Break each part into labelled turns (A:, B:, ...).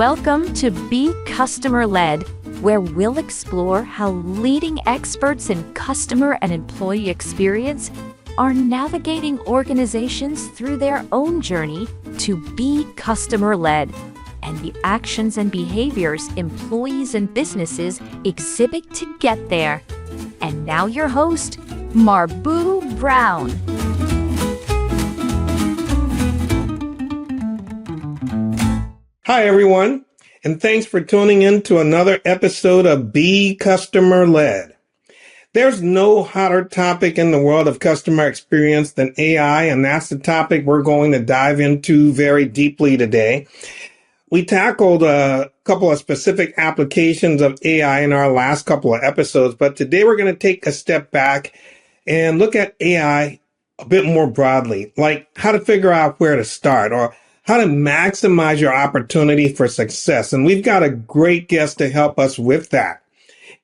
A: Welcome to Be Customer Led, where we'll explore how leading experts in customer and employee experience are navigating organizations through their own journey to be customer led, and the actions and behaviors employees and businesses exhibit to get there. And now your host, Marbu Brown.
B: Hi, everyone, and thanks for tuning in to another episode of Be Customer Led. There's no hotter topic in the world of customer experience than AI, and that's the topic we're going to dive into very deeply today. We tackled a couple of specific applications of AI in our last couple of episodes, but today we're going to take a step back and look at AI a bit more broadly, like how to figure out where to start or how to maximize your opportunity for success. And we've got a great guest to help us with that.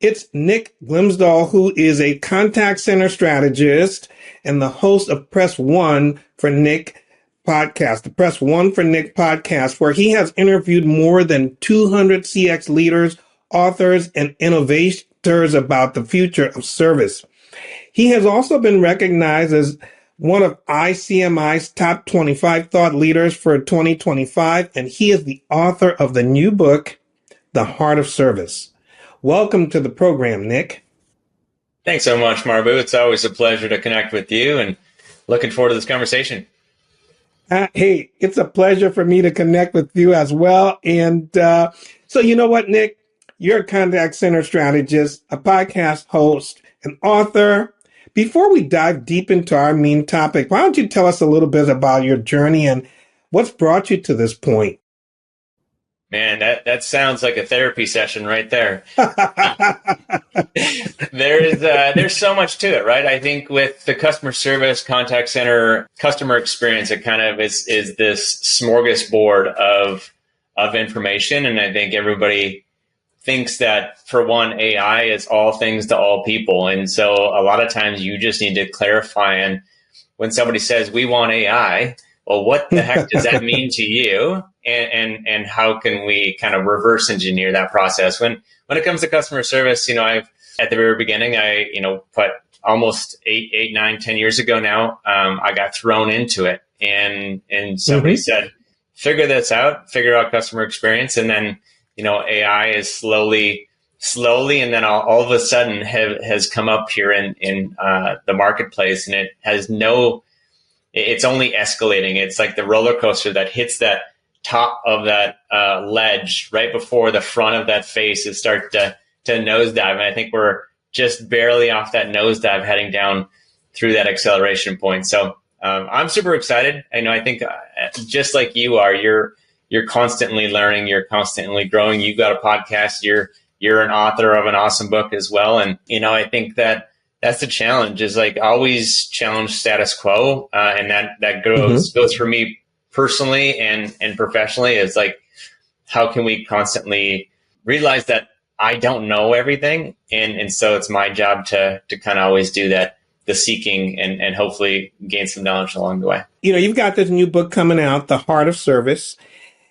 B: It's Nick Glimsdahl, who is a contact center strategist and the host of Press One for Nick podcast, the Press One for Nick podcast, where he has interviewed more than 200 CX leaders, authors, and innovators about the future of service. He has also been recognized as one of ICMI's top 25 thought leaders for 2025, and he is the author of the new book, The Heart of Service. Welcome to the program, Nick.
C: Thanks so much, Marbu. It's always a pleasure to connect with you, and looking forward to this conversation.
B: Hey, it's a pleasure for me to connect with you as well. And so you know what, Nick? You're a contact center strategist, a podcast host, an author. Before we dive deep into our main topic, why don't you tell us a little bit about your journey and what's brought you to this point?
C: Man, that sounds like a therapy session right there. There's so much to it, right? I think with the customer service, contact center, customer experience, it kind of is this smorgasbord of information. And I think everybody thinks that, for one, AI is all things to all people. And so a lot of times you just need to clarify. And when somebody says, we want AI, well, what the heck does that mean to you? And how can we kind of reverse engineer that process? When it comes to customer service, I've at the very beginning, put almost 8, 9, 10 years ago now, I got thrown into it. And somebody said, figure this out, figure out customer experience. And then, AI is slowly, and then all of a sudden has come up here in the marketplace, and it's only escalating. It's like the roller coaster that hits that top of that ledge right before the front of that face is start to nosedive. And I think we're just barely off that nosedive heading down through that acceleration point. So I'm super excited. I think just like you are, you're constantly learning, you're constantly growing. You've got a podcast, you're an author of an awesome book as well. And, I think that's the challenge, is like always challenge status quo. And that goes for me personally and professionally, is like, how can we constantly realize that I don't know everything? And so it's my job to kind of always do that, the seeking, and hopefully gain some knowledge along the way.
B: You've got this new book coming out, The Heart of Service.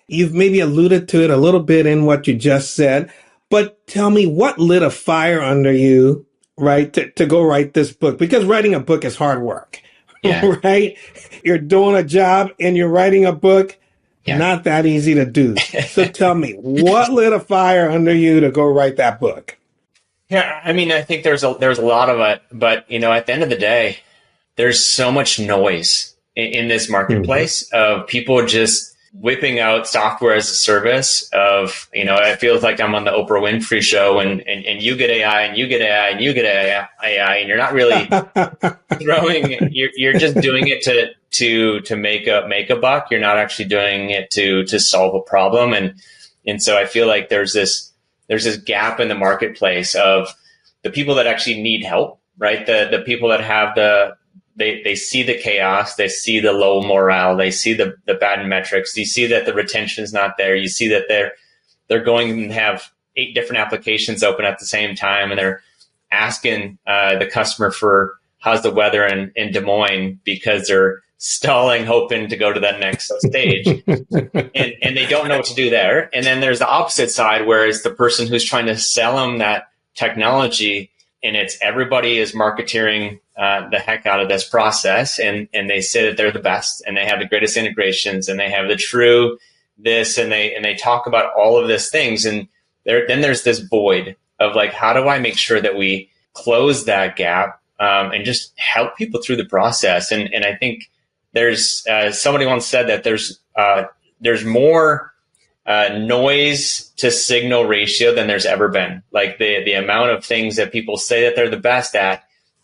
B: You've maybe alluded to it a little bit in what you just said, but tell me, what lit a fire under you, right, to go write this book? Because writing a book is hard work, right? You're doing a job and you're writing a book, not that easy to do. So tell me, what lit a fire under you to go write that book?
C: Yeah, I think there's a lot of it, but, at the end of the day, there's so much noise in this marketplace of people just whipping out software as a service of, it feels like I'm on the Oprah Winfrey show and you get AI and you get AI and you get AI, and you're not really you're just doing it to make a buck. You're not actually doing it to solve a problem. And so I feel like there's this gap in the marketplace of the people that actually need help, right? The people that have they see the chaos, they see the low morale, they see the bad metrics, you see that the retention is not there, you see that they're going and have 8 different applications open at the same time, and they're asking the customer for how's the weather in Des Moines because they're stalling, hoping to go to that next stage. and and they don't know what to do there. And then there's the opposite side, where it's the person who's trying to sell them that technology, and it's everybody is marketeering the heck out of this process, and they say that they're the best, and they have the greatest integrations, and they have the true this, and they talk about all of these things, and then there's this void of like, how do I make sure that we close that gap and just help people through the process? And I think there's somebody once said that there's more noise to signal ratio than there's ever been. Like the amount of things that people say that they're the best at,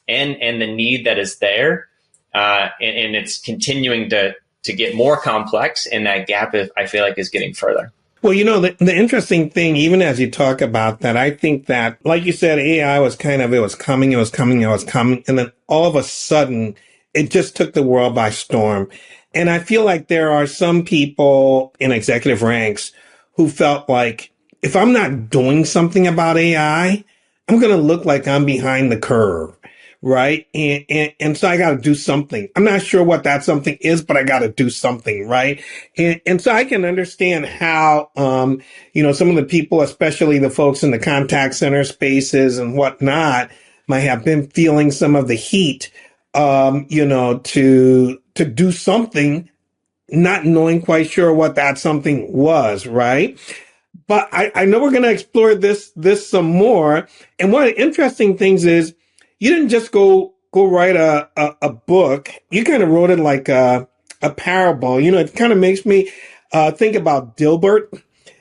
C: and the need that is there, and it's continuing to get more complex, and that gap, I feel like, is getting further.
B: Well, the interesting thing, even as you talk about that, I think that, like you said, AI was it was coming. And then all of a sudden, it just took the world by storm. And I feel like there are some people in executive ranks who felt like, if I'm not doing something about AI, I'm going to look like I'm behind the curve. Right. And so I got to do something. I'm not sure what that something is, but I got to do something. Right. And so I can understand how, some of the people, especially the folks in the contact center spaces and whatnot, might have been feeling some of the heat, to do something, not knowing quite sure what that something was. Right. But I know we're going to explore this some more. And one of the interesting things is, you didn't just go write a book. You kind of wrote it like a parable. It kind of makes me think about Dilbert.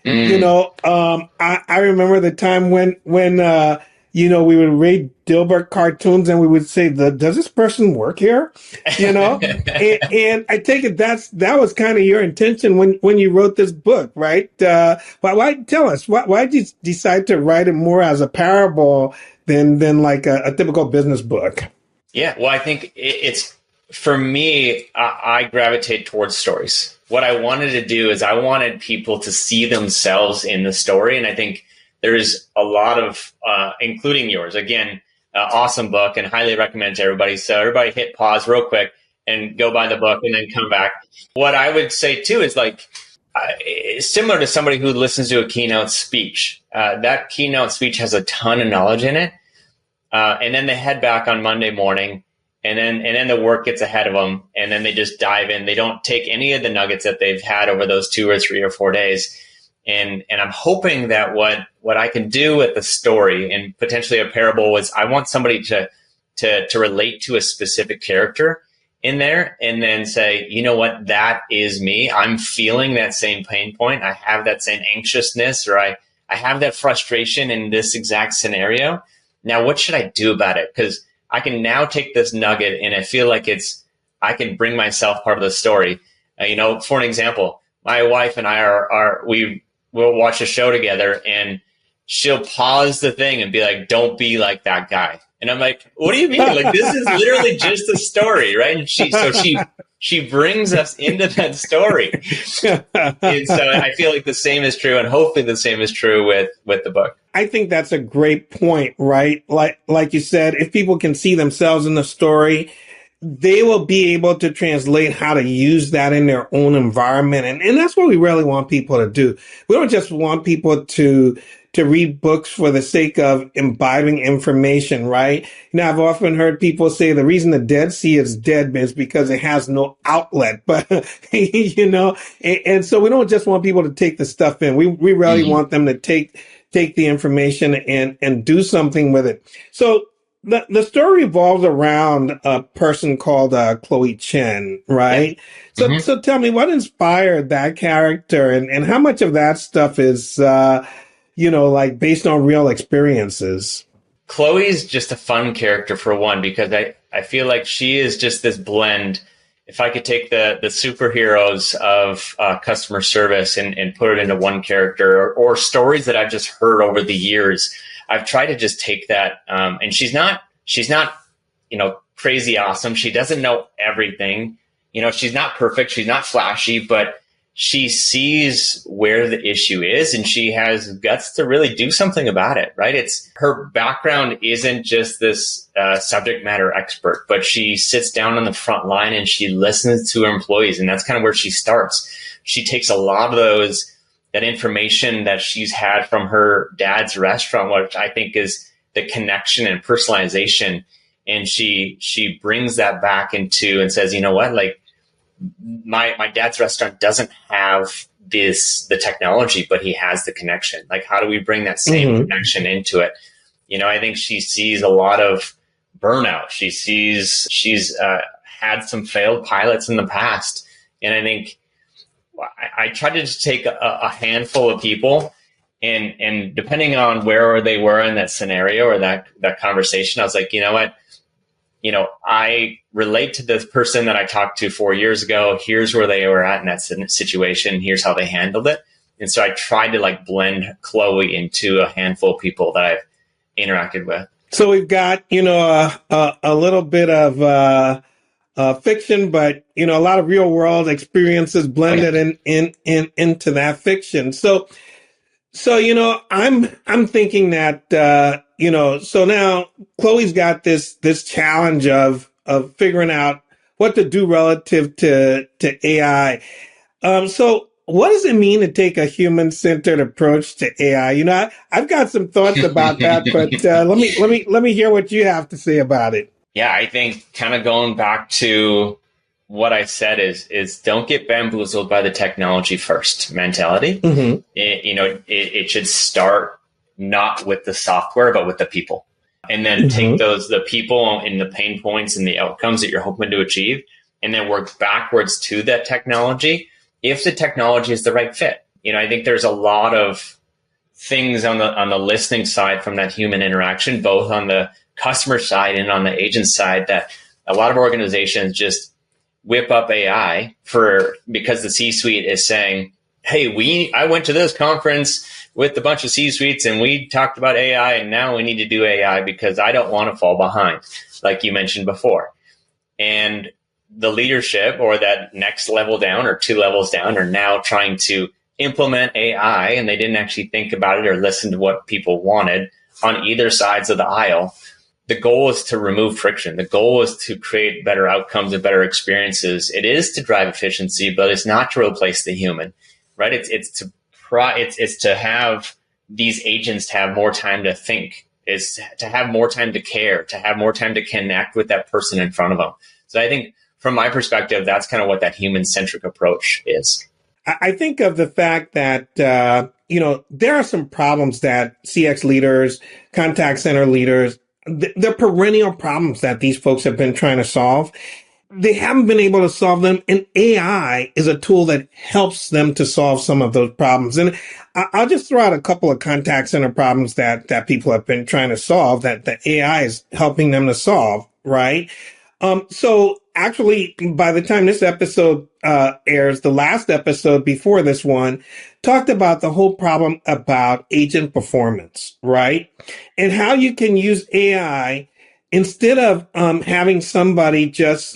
B: I remember the time when we would read Dilbert cartoons and we would say, does this person work here? and I take it that was kind of your intention when you wrote this book, right? Why tell us, why did you decide to write it more as a parable than like a typical business book?
C: Yeah, well, I think it's, for me, I gravitate towards stories. What I wanted to do is I wanted people to see themselves in the story. And I think there's a lot of, including yours, again, awesome book, and highly recommend to everybody. So everybody hit pause real quick and go buy the book and then come back. What I would say too is like, similar to somebody who listens to a keynote speech, that keynote speech has a ton of knowledge in it. And then they head back on Monday morning, and then the work gets ahead of them, and then they just dive in. They don't take any of the nuggets that they've had over those 2 or 3 or 4 days. And I'm hoping that what I can do with the story, and potentially a parable, is I want somebody to relate to a specific character in there, and then say, you know what, that is me. I'm feeling that same pain point. I have that same anxiousness, or I have that frustration in this exact scenario. Now, what should I do about it? Because I can now take this nugget, and I feel like I can bring myself part of the story. For an example, my wife and I we'll watch a show together, and she'll pause the thing and be like, "Don't be like that guy." And I'm like, "What do you mean? Like, this is literally just a story, right?" And she brings us into that story. And so I feel like the same is true, and hopefully the same is true with the book.
B: I think that's a great point, right? Like you said, if people can see themselves in the story, they will be able to translate how to use that in their own environment. And that's what we really want people to do. We don't just want people to read books for the sake of imbibing information, right? I've often heard people say the reason the Dead Sea is dead is because it has no outlet. But, and so we don't just want people to take the stuff in. We really want them to take the information and do something with it. So the story revolves around a person called Chloe Chen, right? Yeah. So tell me, what inspired that character, and how much of that stuff is, like based on real experiences?
C: Chloe's just a fun character, for one, because I feel like she is just this blend. If I could take the superheroes of customer service and put it into one character, or stories that I've just heard over the years, I've tried to just take that. And she's not, crazy awesome. She doesn't know everything. She's not perfect. She's not flashy, but she sees where the issue is and she has guts to really do something about it, right? It's her background isn't just this subject matter expert, but she sits down on the front line and she listens to her employees. And that's kind of where she starts. She takes a lot of that information that she's had from her dad's restaurant, which I think is the connection and personalization. And she brings that back into and says, you know what, like, my dad's restaurant doesn't have the technology, but he has the connection. Like, how do we bring that same connection into it? You know, I think she sees a lot of burnout. She's had some failed pilots in the past. And I think I tried to just take a handful of people and depending on where they were in that scenario or that conversation, I was like, you know what? You know, I relate to this person that I talked to 4 years ago. Here's where they were at in that situation. Here's how they handled it. And so I tried to like blend Chloe into a handful of people that I've interacted with.
B: So we've got, you know, a little bit of fiction, but, you know, a lot of real world experiences blended into that fiction. So, you know, I'm thinking that, you know, so now Chloe's got this challenge of figuring out what to do relative to AI. So what does it mean to take a human-centered approach to AI? You know, I've got some thoughts about that, but let me hear what you have to say about it.
C: Yeah, I think kind of going back to what I said is don't get bamboozled by the technology first mentality. It should start not with the software, but with the people. And then take the people and the pain points and the outcomes that you're hoping to achieve, and then work backwards to that technology if the technology is the right fit. You know, I think there's a lot of things on the listening side from that human interaction, both on the customer side and on the agent side, that a lot of organizations just whip up AI because the C-suite is saying, hey, I went to this conference with a bunch of C-suites and we talked about AI and now we need to do AI because I don't want to fall behind, like you mentioned before. And the leadership or that next level down or 2 levels down are now trying to implement AI and they didn't actually think about it or listen to what people wanted on either sides of the aisle. The goal is to remove friction. The goal is to create better outcomes and better experiences. It is to drive efficiency, but it's not to replace the human, right? It's to have these agents have more time to think, is to have more time to care, to have more time to connect with that person in front of them. So I think from my perspective, that's kind of what that human-centric approach is.
B: I think of the fact that, you know, there are some problems that CX leaders, contact center leaders, they're perennial problems that these folks have been trying to solve. They haven't been able to solve them, and AI is a tool that helps them to solve some of those problems. And I'll just throw out a couple of contact center problems that people have been trying to solve that the AI is helping them to solve, right? So actually, by the time this episode airs, the last episode before this one talked about the whole problem about agent performance, right? And how you can use AI instead of having somebody just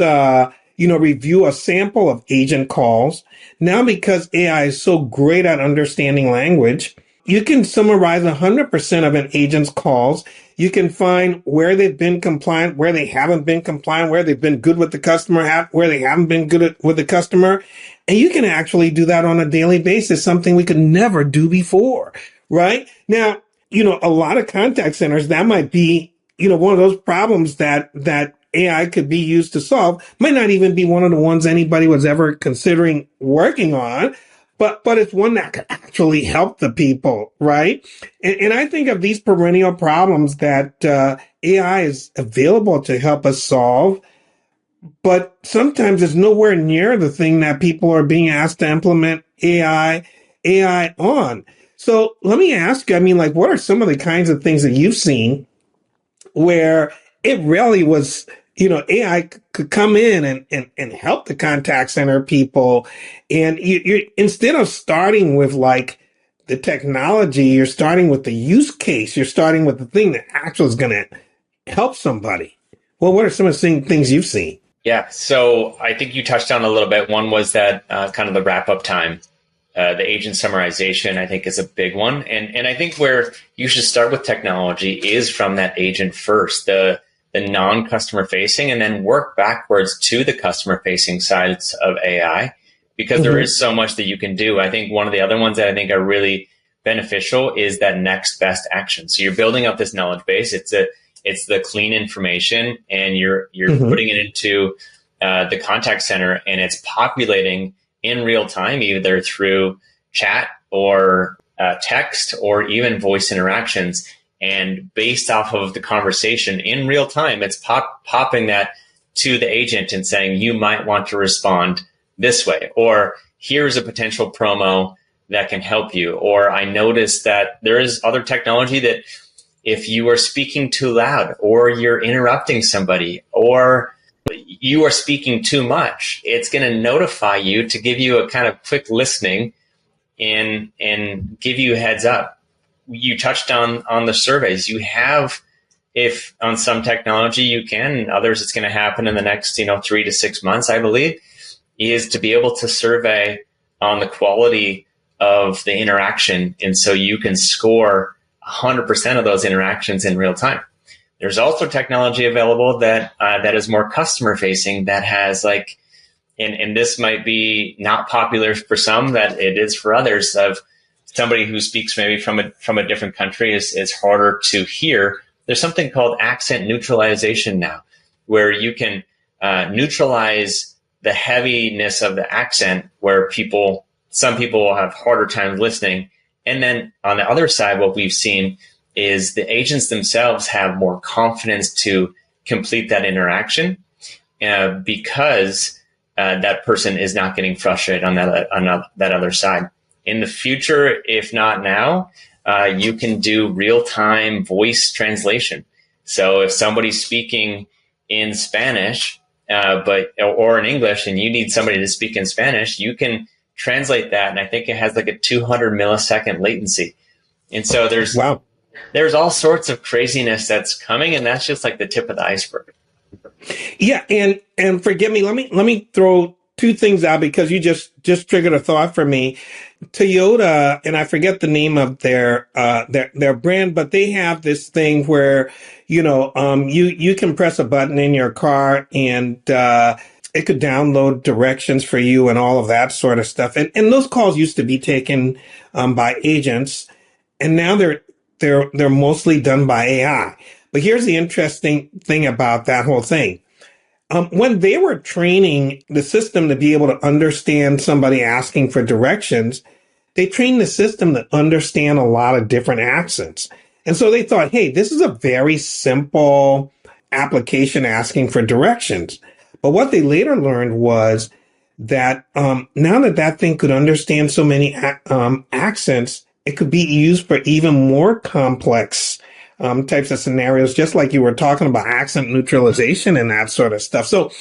B: review a sample of agent calls. Now, because AI is so great at understanding language, you can summarize 100% of an agent's calls. You can find where they've been compliant, where they haven't been compliant, where they've been good with the customer, where they haven't been good with the customer. And you can actually do that on a daily basis, something we could never do before, right? Now, you know, a lot of contact centers, that might be, you know, one of those problems that AI could be used to solve. Might not even be one of the ones anybody was ever considering working on. But it's one that could actually help the people, right? And I think of these perennial problems that AI is available to help us solve, but sometimes it's nowhere near the thing that people are being asked to implement AI on. So let me ask you, I mean, like, what are some of the kinds of things that you've seen where it really was, you know, AI could come in and help the contact center people. And you instead of starting with like the technology, you're starting with the use case. You're starting with the thing that actually is going to help somebody. Well, what are some of the things you've seen?
C: Yeah. So I think you touched on a little bit. One was that kind of the wrap up time. The agent summarization, I think, is a big one. And I think where you should start with technology is from that agent first, the non-customer facing, and then work backwards to the customer facing sides of AI, because there is so much that you can do. I think one of the other ones that I think are really beneficial is that next best action. So you're building up this knowledge base. It's the clean information, and you're putting it into the contact center, and it's populating in real time, either through chat or text or even voice interactions. And based off of the conversation in real time, it's popping that to the agent and saying, you might want to respond this way, or here's a potential promo that can help you. Or I noticed that there is other technology that if you are speaking too loud, or you're interrupting somebody, or you are speaking too much, it's going to notify you to give you a kind of quick listening and give you a heads up. You touched on the surveys. You have, if on some technology you can, others it's going to happen in the next 3 to 6 months, I believe, is to be able to survey on the quality of the interaction, and so you can score 100% of those interactions in real time. There's also technology available that is more customer facing, that has and this might be not popular for some, that it is for others, of somebody who speaks maybe from a different country is harder to hear. There's something called accent neutralization now, where you can neutralize the heaviness of the accent, where some people will have harder time listening. And then on the other side, what we've seen is the agents themselves have more confidence to complete that interaction because that person is not getting frustrated on that other side. In the future, if not now, you can do real-time voice translation. So if somebody's speaking in Spanish or in English, and you need somebody to speak in Spanish, you can translate that, and I think it has a 200 millisecond latency. And so there's all sorts of craziness that's coming, and that's just the tip of the iceberg.
B: Yeah, and forgive me, let me throw two things out, because you just triggered a thought for me. Toyota, and I forget the name of their brand, but they have this thing where you can press a button in your car, and it could download directions for you and all of that sort of stuff. And those calls used to be taken by agents, and now they're mostly done by AI. But here's the interesting thing about that whole thing. When they were training the system to be able to understand somebody asking for directions, they trained the system to understand a lot of different accents. And so they thought, hey, this is a very simple application asking for directions. But what they later learned was that now that thing could understand so many accents, it could be used for even more complex types of scenarios, just like you were talking about accent neutralization and that sort of stuff. So,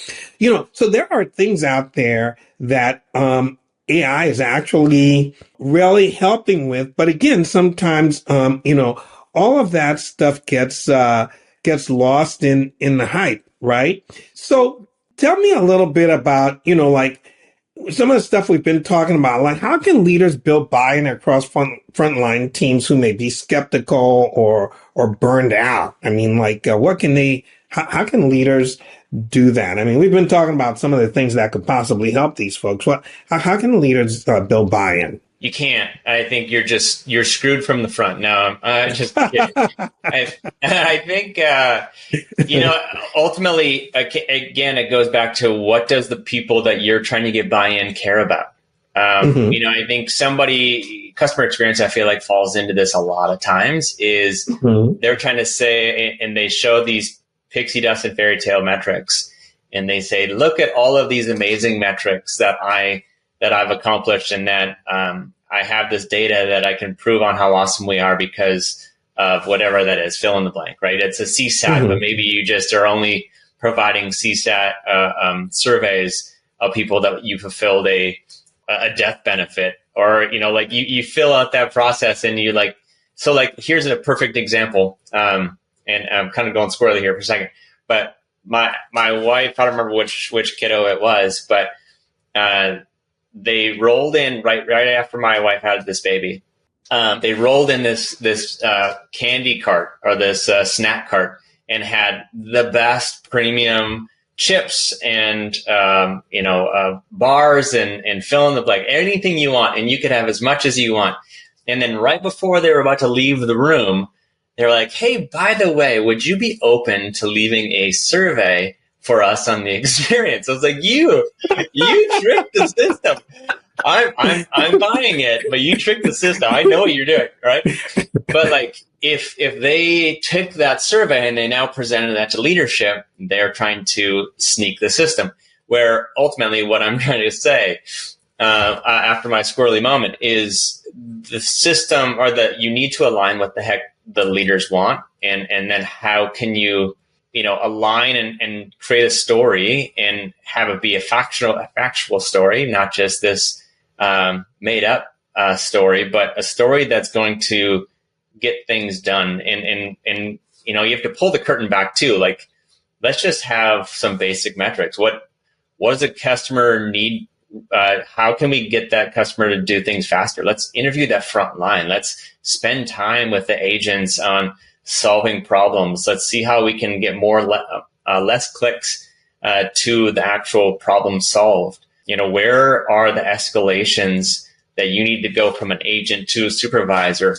B: so there are things out there that AI is actually really helping with. But again, sometimes, all of that stuff gets lost in the hype, right? So tell me a little bit about, some of the stuff we've been talking about, how can leaders build buy-in across frontline teams who may be skeptical or burned out? I mean, how can leaders do that? I mean, we've been talking about some of the things that could possibly help these folks. How can leaders build buy-in?
C: You can't. I think you're screwed from the front. No, I'm just kidding. I think, ultimately, again, it goes back to, what does the people that you're trying to get buy-in care about? I think customer experience, I feel like, falls into this a lot of times, is they're trying to say, and they show these pixie dust and fairy tale metrics, and they say, look at all of these amazing metrics that I've accomplished, and that I have this data that I can prove on how awesome we are because of whatever that is, fill in the blank, right? It's a CSAT, but maybe you just are only providing CSAT surveys of people that you fulfilled a death benefit, or, you fill out that process, and here's a perfect example. And I'm kind of going squirrely here for a second, but my wife, I don't remember which kiddo it was, but they rolled in right after my wife had this baby. They rolled in this candy cart or this snack cart and had the best premium chips and bars and fill in the blank, anything you want, and you could have as much as you want. And then right before they were about to leave the room, they're like, "Hey, by the way, would you be open to leaving a survey for us on the experience?" I was like, "You tricked the system. I'm buying it, but you tricked the system. I know what you're doing, right?" But like, if they took that survey and they now presented that to leadership, they're trying to sneak the system. Where ultimately, what I'm trying to say after my squirrely moment is the system, or you need to align what the heck the leaders want, and then how can you align and create a story and have it be a factual story, not just this made up story, but a story that's going to get things done. And you have to pull the curtain back too. Like, let's just have some basic metrics. What does a customer need? How can we get that customer to do things faster? Let's interview that front line. Let's spend time with the agents on solving problems. Let's see how we can get less clicks to the actual problem solved. Where are the escalations that you need to go from an agent to a supervisor?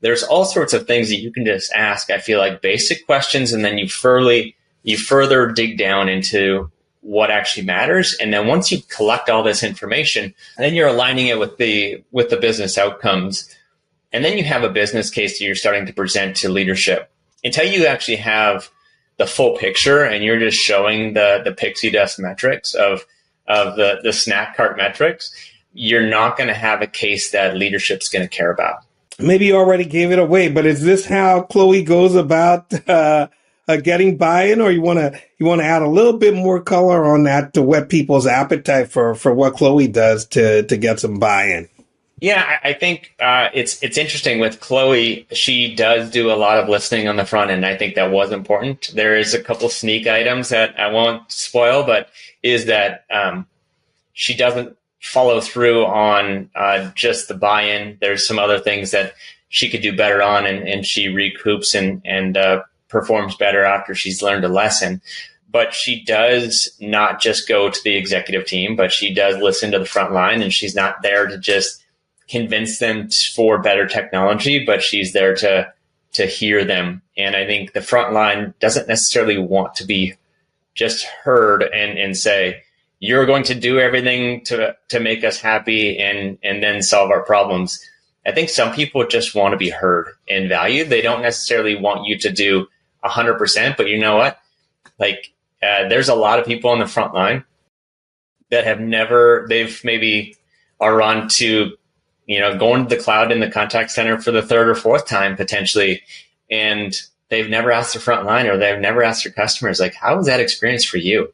C: There's all sorts of things that you can just ask. I feel like basic questions, and then you further dig down into what actually matters. And then once you collect all this information, then you're aligning it with the business outcomes. And then you have a business case that you're starting to present to leadership. Until you actually have the full picture and you're just showing the pixie dust metrics of the snack cart metrics, you're not going to have a case that leadership's going to care about.
B: Maybe you already gave it away, but is this how Chloe goes about getting buy-in, or you want to add a little bit more color on that to whet people's appetite for what Chloe does to get some buy-in?
C: Yeah, I think it's interesting with Chloe. She does do a lot of listening on the front end. I think that was important. There is a couple sneak items that I won't spoil, but is that she doesn't follow through on just the buy-in. There's some other things that she could do better on, and she recoups and performs better after she's learned a lesson. But she does not just go to the executive team, but she does listen to the front line, and she's not there to just convince them for better technology, but she's there to hear them. And I think the front line doesn't necessarily want to be just heard and say, "You're going to do everything to make us happy and then solve our problems." I think some people just want to be heard and valued. They don't necessarily want you to do 100%, but you know what? Like, there's a lot of people on the front line that they've maybe are on to, going to the cloud in the contact center for the third or fourth time potentially. And they've never asked the front line, or they've never asked their customers, like, how was that experience for you?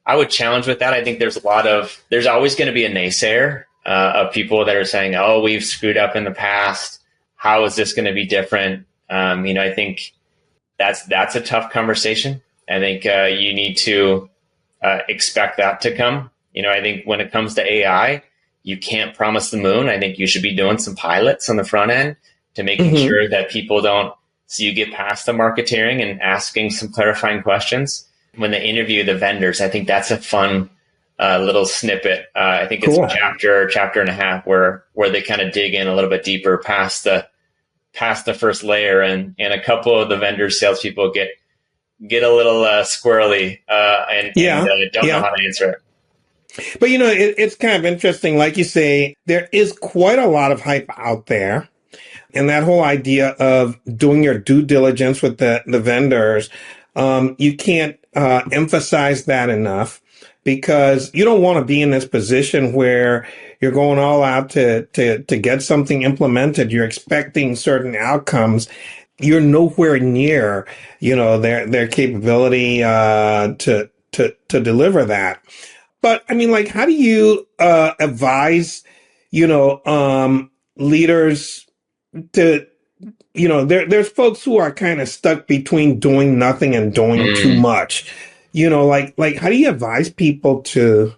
C: I would challenge with that. I think there's always going to be a naysayer of people that are saying, "Oh, we've screwed up in the past. How is this going to be different?" I think that's a tough conversation. I think you need to expect that to come. I think when it comes to AI, you can't promise the moon. I think you should be doing some pilots on the front end to making sure that people don't, so you get past the marketeering and asking some clarifying questions. When they interview the vendors, I think that's a fun little snippet. I think it's a chapter and a half where they kind of dig in a little bit deeper past the first layer, and a couple of the vendor salespeople get a little squirrely and don't know how to answer it.
B: But, it's kind of interesting. Like you say, there is quite a lot of hype out there. And that whole idea of doing your due diligence with the vendors, you can't emphasize that enough, because you don't want to be in this position where you're going all out to get something implemented. You're expecting certain outcomes. You're nowhere near, their capability to deliver that. But I mean, like, how do you advise, leaders to, there's folks who are kind of stuck between doing nothing and doing too much. like how do you advise people to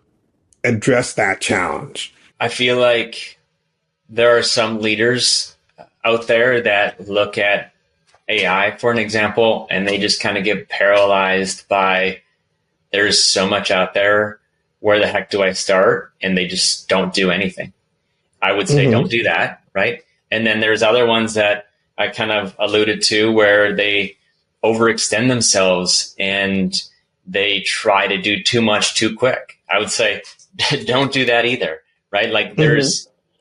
B: address that challenge?
C: I feel like there are some leaders out there that look at AI, for an example, and they just kind of get paralyzed by there's so much out there. Where the heck do I start? And they just don't do anything. I would say don't do that, right? And then there's other ones that I kind of alluded to where they overextend themselves and they try to do too much too quick. I would say don't do that either, right? Like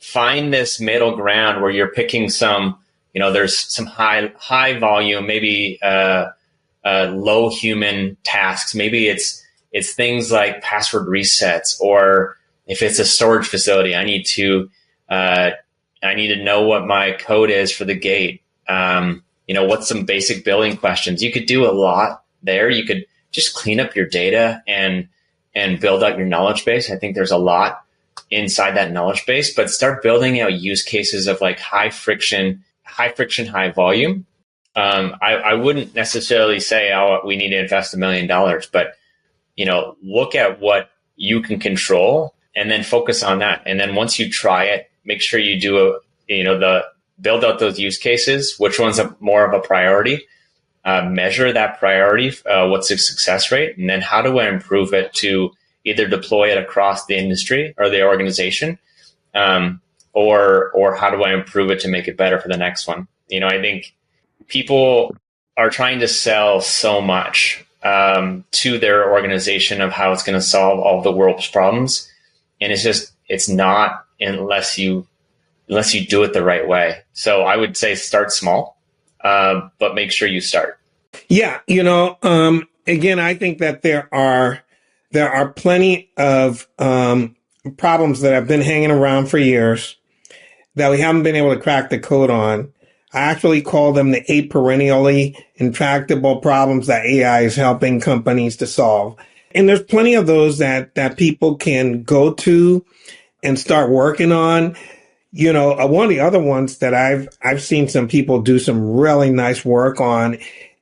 C: find this middle ground where you're picking some, there's some high volume, maybe low human tasks. Maybe it's things like password resets, or if it's a storage facility, I need to know what my code is for the gate. What's some basic billing questions? You could do a lot there. You could just clean up your data and build out your knowledge base. I think there's a lot inside that knowledge base, but start building out use cases of like high friction, high volume. I wouldn't necessarily say, we need to invest $1 million, but look at what you can control and then focus on that. And then once you try it, make sure you do build out those use cases, which one's more of a priority, measure that priority, what's the success rate, and then how do I improve it to either deploy it across the industry or the organization, or how do I improve it to make it better for the next one? I think people are trying to sell so much to their organization of how it's going to solve all the world's problems. And it's not unless you do it the right way. So I would say start small, but make sure you start.
B: Yeah. Again, I think that there are plenty of problems that have been hanging around for years that we haven't been able to crack the code on. I actually call them the 8 perennially intractable problems that AI is helping companies to solve. And there's plenty of those that people can go to and start working on. One of the other ones that I've seen some people do some really nice work on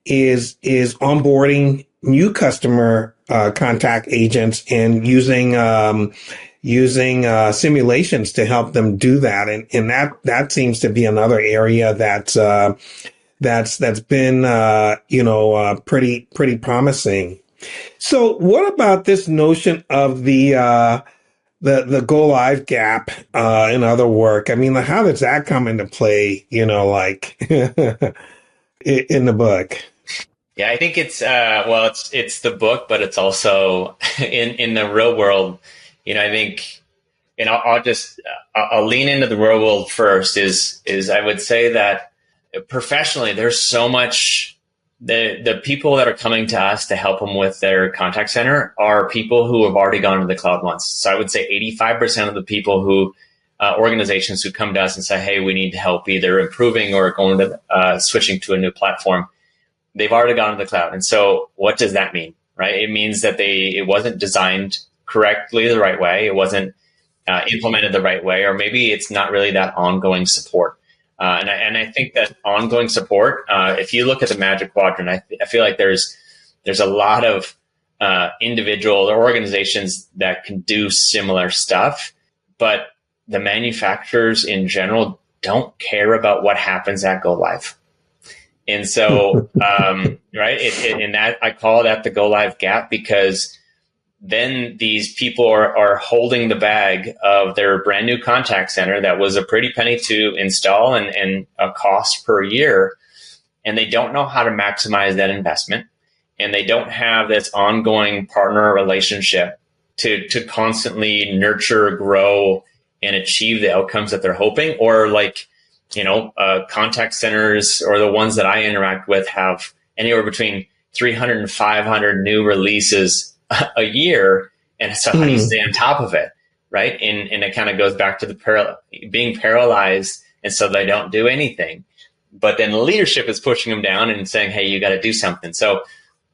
B: is onboarding new customer contact agents and using simulations to help them do that. And that seems to be another area that's been, pretty promising. So what about this notion of the go live gap, in other work? I mean, how does that come into play, in the book?
C: Yeah, I think it's the book, but it's also in the real world. I think, and I'll lean into the real world first is I would say that professionally, there's so much, the people that are coming to us to help them with their contact center are people who have already gone to the cloud once. So I would say 85% of the people who, organizations who come to us and say, hey, we need help either improving or going to, switching to a new platform, they've already gone to the cloud. And so what does that mean, right? It means that it wasn't designed correctly the right way. It wasn't implemented the right way, or maybe it's not really that ongoing support. And I think that ongoing support, if you look at the Magic Quadrant, I feel like there's a lot of individual or organizations that can do similar stuff, but the manufacturers in general don't care about what happens at go live. And so, right, and that I call that the go live gap, because then these people are holding the bag of their brand new contact center that was a pretty penny to install and a cost per year. And they don't know how to maximize that investment. And they don't have this ongoing partner relationship to constantly nurture, grow, and achieve the outcomes that they're hoping. Or contact centers, or the ones that I interact with, have anywhere between 300 and 500 new releases a year. And so how do you stay on top of it, right? And it kind of goes back to the being paralyzed, and so they don't do anything. But then the leadership is pushing them down and saying, hey, you got to do something. So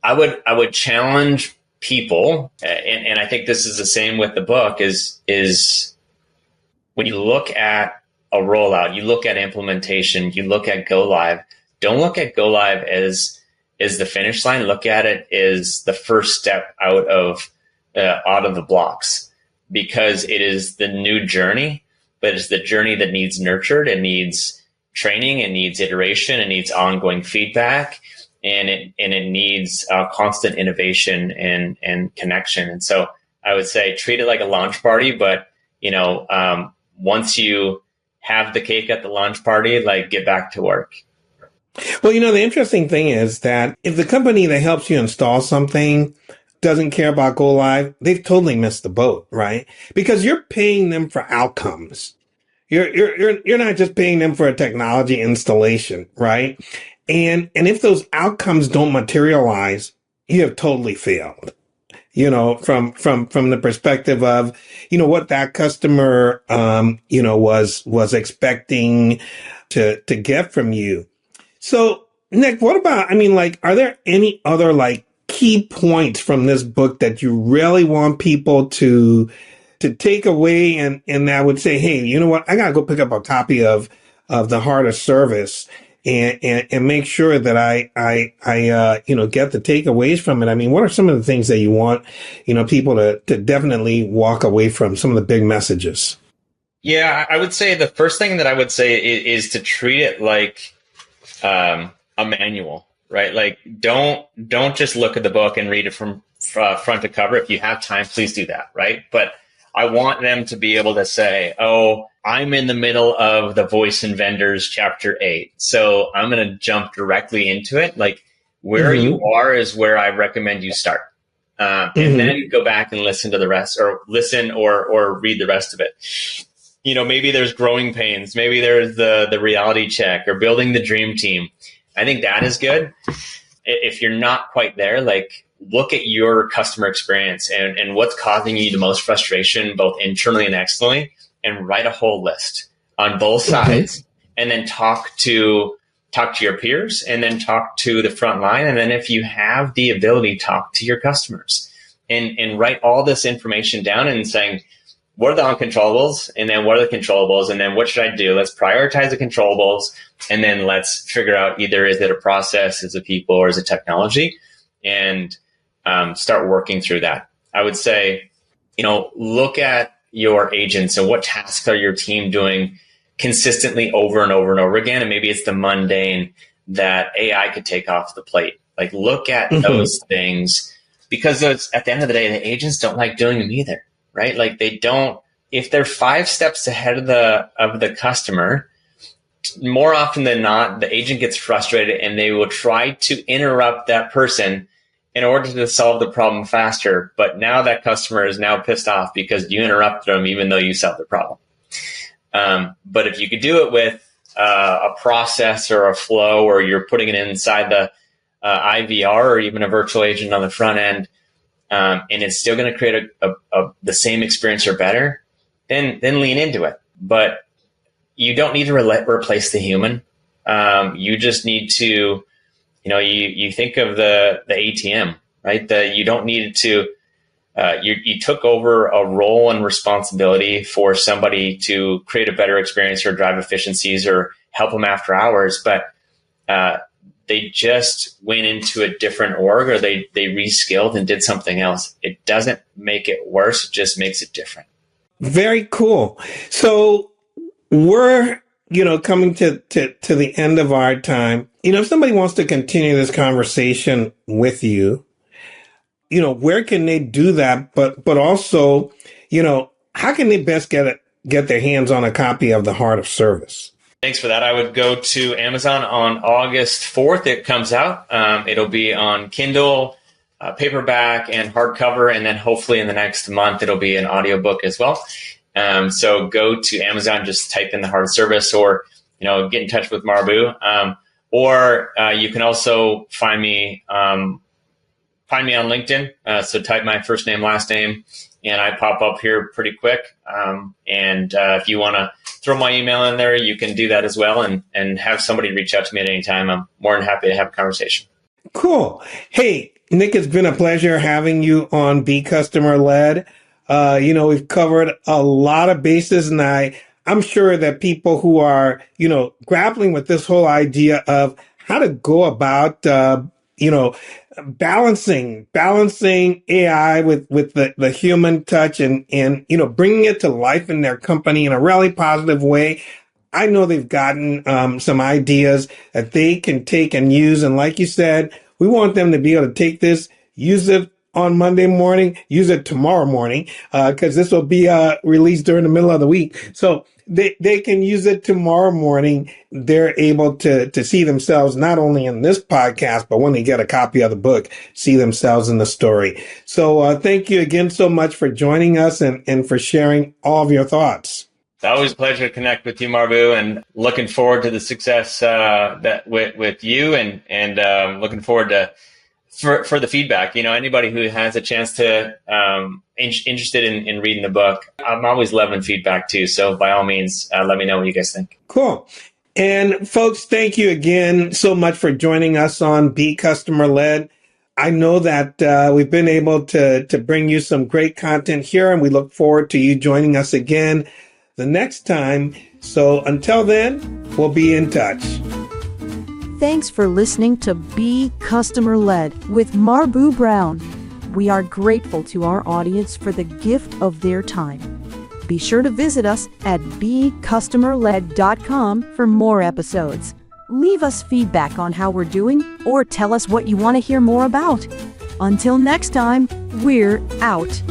C: I would challenge people, and I think this is the same with the book, is when you look at a rollout, you look at implementation, you look at go live, don't look at go live as is the finish line. Look at it as the first step out of the blocks, because it is the new journey, but it's the journey that needs nurtured. It needs training, it needs iteration, it needs ongoing feedback, and it needs constant innovation and connection. And so I would say treat it like a launch party, but once you have the cake at the launch party, like get back to work.
B: Well, the interesting thing is that if the company that helps you install something doesn't care about go live, they've totally missed the boat, right? Because you're paying them for outcomes. You're not just paying them for a technology installation, right? And if those outcomes don't materialize, you have totally failed. From the perspective of, what that customer, was expecting to get from you. So, Nick, what about, are there any other key points from this book that you really want people to take away? And I would say, hey, you know what? I got to go pick up a copy of The Heart of Service and make sure that I get the takeaways from it. What are some of the things that you want, people to definitely walk away from, some of the big messages?
C: Yeah, I would say the first thing that I would say is to treat it like a manual, right? Like don't just look at the book and read it from front to cover. If you have time, please do that, right? But I want them to be able to say, oh, I'm in the middle of the Voice and Vendors chapter 8. So I'm going to jump directly into it. Like where you are is where I recommend you start. And then go back and listen to the rest, or listen or read the rest of it. Maybe there's growing pains. Maybe there's the reality check or building the dream team. I think that is good. If you're not quite there, look at your customer experience and what's causing you the most frustration, both internally and externally, and write a whole list on both sides, and then talk to your peers, and then talk to the front line. And then if you have the ability, talk to your customers and write all this information down and saying, what are the uncontrollables? And then what are the controllables? And then what should I do? Let's prioritize the controllables. And then let's figure out either is it a process, is it people, or is it technology? And start working through that. I would say, look at your agents and what tasks are your team doing consistently over and over and over again. And maybe it's the mundane that AI could take off the plate. Look at those things, because at the end of the day, the agents don't like doing them either, right? They don't, if they're 5 steps ahead of the customer, more often than not, the agent gets frustrated and they will try to interrupt that person in order to solve the problem faster. But now that customer is now pissed off because you interrupted them, even though you solved the problem. But if you could do it with a process or a flow, or you're putting it inside the IVR or even a virtual agent on the front end, and it's still going to create the same experience or better, then lean into it. But you don't need to replace the human. You just need to, you think of the ATM, right? That you don't need to, you took over a role and responsibility for somebody to create a better experience or drive efficiencies or help them after hours, but they just went into a different org, or they reskilled and did something else. It doesn't make it worse, it just makes it different.
B: Very cool. So we're, coming to the end of our time. If somebody wants to continue this conversation with you, where can they do that? But also, how can they best get their hands on a copy of The Heart of Service?
C: Thanks for that. I would go to Amazon on August 4th. It comes out. It'll be on Kindle, paperback, and hardcover. And then hopefully in the next month, it'll be an audiobook as well. So go to Amazon, just type in The Heart of Service, or, get in touch with Marbu. Or you can also find me on LinkedIn. So type my first name, last name, and I pop up here pretty quick. And if you want to throw my email in there, you can do that as well, and have somebody reach out to me at any time. I'm more than happy to have a conversation.
B: Cool. Hey, Nick, it's been a pleasure having you on Be Customer Led. We've covered a lot of bases, and I'm sure that people who are, grappling with this whole idea of how to go about, balancing AI with the human touch and bringing it to life in their company in a really positive way. I know they've gotten some ideas that they can take and use. And like you said, we want them to be able to take this, use it on Monday morning, use it tomorrow morning, because this will be released during the middle of the week. So they can use it tomorrow morning. They're able to see themselves not only in this podcast, but when they get a copy of the book, see themselves in the story. So thank you again so much for joining us and for sharing all of your thoughts.
C: It's always a pleasure to connect with you, Marbu, and looking forward to the success that with you, and looking forward to for the feedback. Anybody who has a chance to interested in reading the book, I'm always loving feedback too. So by all means, let me know what you guys think.
B: Cool. And folks, thank you again so much for joining us on Be Customer Led. I know that we've been able to bring you some great content here, and we look forward to you joining us again the next time. So until then, we'll be in touch.
D: Thanks for listening to Be Customer Led with Marbu Brown. We are grateful to our audience for the gift of their time. Be sure to visit us at becustomerled.com for more episodes. Leave us feedback on how we're doing or tell us what you want to hear more about. Until next time, we're out.